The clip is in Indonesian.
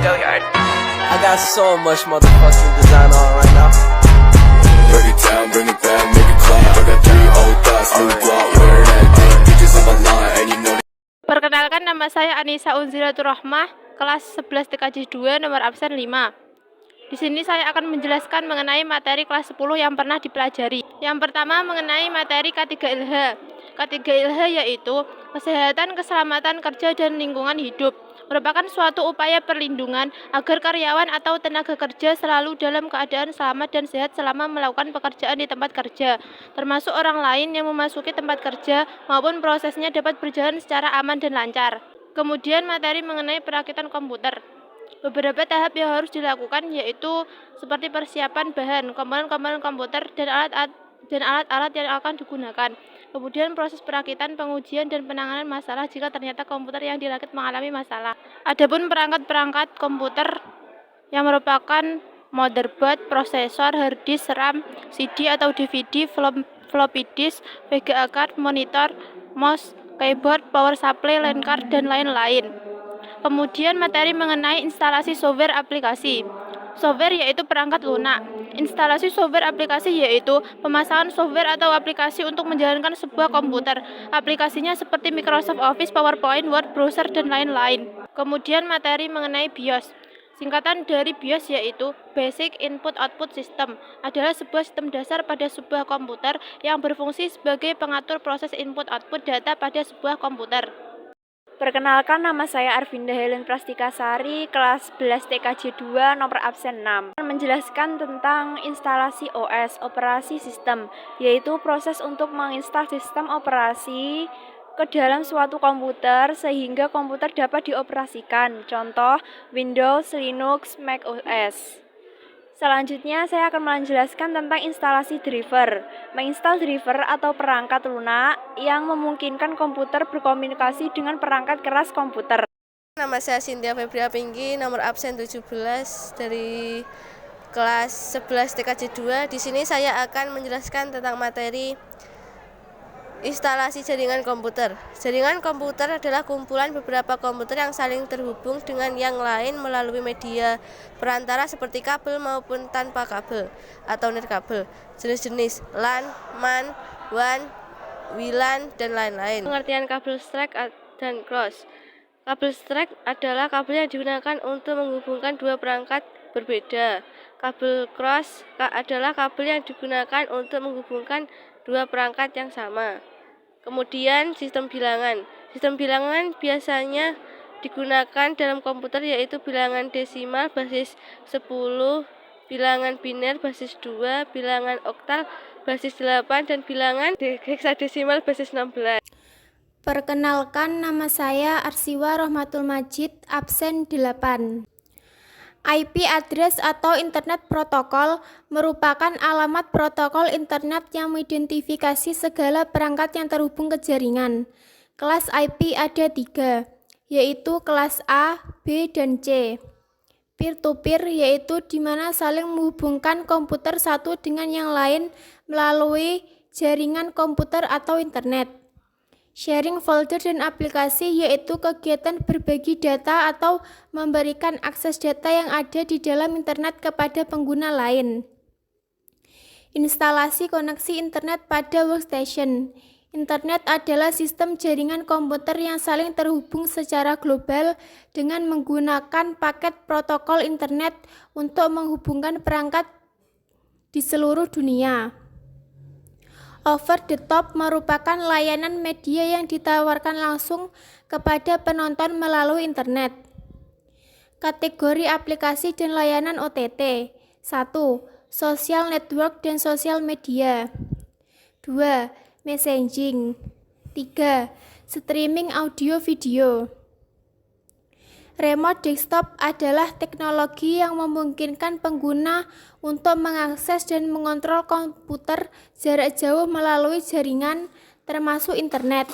I got so much motherfucking design on right now. Break it down, bring it back, make it clap. I got 3 old thoughts, new block, wear that thing. Bitches on my line, and you know. Perkenalkan, nama saya Anissa Unzilatur Rahmah, kelas 11 TKJ 2, nomor absen 5. Di sini saya akan menjelaskan mengenai materi kelas 10 yang pernah dipelajari. Yang pertama mengenai materi K3LH. K3LH yaitu kesehatan, keselamatan kerja, dan lingkungan hidup. Merupakan suatu upaya perlindungan agar karyawan atau tenaga kerja selalu dalam keadaan selamat dan sehat selama melakukan pekerjaan di tempat kerja, termasuk orang lain yang memasuki tempat kerja maupun prosesnya dapat berjalan secara aman dan lancar. Kemudian materi mengenai perakitan komputer. Beberapa tahap yang harus dilakukan yaitu seperti persiapan bahan, komponen-komponen komputer, dan alat-alat yang akan digunakan. Kemudian proses perakitan, pengujian, dan penanganan masalah jika ternyata komputer yang dirakit mengalami masalah. Adapun perangkat-perangkat komputer yang merupakan motherboard, prosesor, hard disk, RAM, CD atau DVD, floppy disk, VGA card, monitor, mouse, keyboard, power supply, LAN card, dan lain-lain. Kemudian materi mengenai instalasi software aplikasi. Software yaitu perangkat lunak. Instalasi software aplikasi yaitu pemasangan software atau aplikasi untuk menjalankan sebuah komputer. Aplikasinya seperti Microsoft Office, PowerPoint, Word, browser, dan lain-lain. Kemudian materi mengenai BIOS. Singkatan dari BIOS yaitu Basic Input Output System, adalah sebuah sistem dasar pada sebuah komputer yang berfungsi sebagai pengatur proses input-output data pada sebuah komputer. Perkenalkan, nama saya Arvinda Helen Prastikasari, kelas 11 TKJ 2, nomor absen 6. Menjelaskan tentang instalasi OS, operasi sistem, yaitu proses untuk menginstal sistem operasi ke dalam suatu komputer sehingga komputer dapat dioperasikan. Contoh, Windows, Linux, Mac OS. Selanjutnya saya akan menjelaskan tentang instalasi driver. Menginstal driver atau perangkat lunak yang memungkinkan komputer berkomunikasi dengan perangkat keras komputer. Nama saya Cynthia Febria Pinggi, nomor absen 17 dari kelas 11 TKJ 2. Di sini saya akan menjelaskan tentang materi instalasi jaringan komputer. Jaringan komputer adalah kumpulan beberapa komputer yang saling terhubung dengan yang lain melalui media perantara seperti kabel maupun tanpa kabel atau nirkabel. Jenis-jenis LAN, MAN, WAN, WLAN, dan lain-lain. Pengertian kabel straight dan cross. Kabel straight adalah kabel yang digunakan untuk menghubungkan dua perangkat berbeda. Kabel cross adalah kabel yang digunakan untuk menghubungkan dua perangkat yang sama. Kemudian sistem bilangan. Sistem bilangan biasanya digunakan dalam komputer yaitu bilangan desimal basis 10, bilangan biner basis 2, bilangan oktal basis 8, dan bilangan heksadesimal basis 16. Perkenalkan, nama saya Arsiwa Rohmatul Majid, absen 8. IP address atau Internet Protokol merupakan alamat protokol internet yang mengidentifikasi segala perangkat yang terhubung ke jaringan. Kelas IP ada 3, yaitu kelas A, B, dan C. Peer-to-peer yaitu di mana saling menghubungkan komputer satu dengan yang lain melalui jaringan komputer atau internet. Sharing folder dan aplikasi yaitu kegiatan berbagi data atau memberikan akses data yang ada di dalam internet kepada pengguna lain. Instalasi koneksi internet pada workstation. Internet adalah sistem jaringan komputer yang saling terhubung secara global dengan menggunakan paket protokol internet untuk menghubungkan perangkat di seluruh dunia. Over the top merupakan layanan media yang ditawarkan langsung kepada penonton melalui internet. Kategori aplikasi dan layanan OTT. 1. Social network dan sosial media. 2. Messaging. 3. Streaming audio video. Remote desktop adalah teknologi yang memungkinkan pengguna untuk mengakses dan mengontrol komputer jarak jauh melalui jaringan, termasuk internet.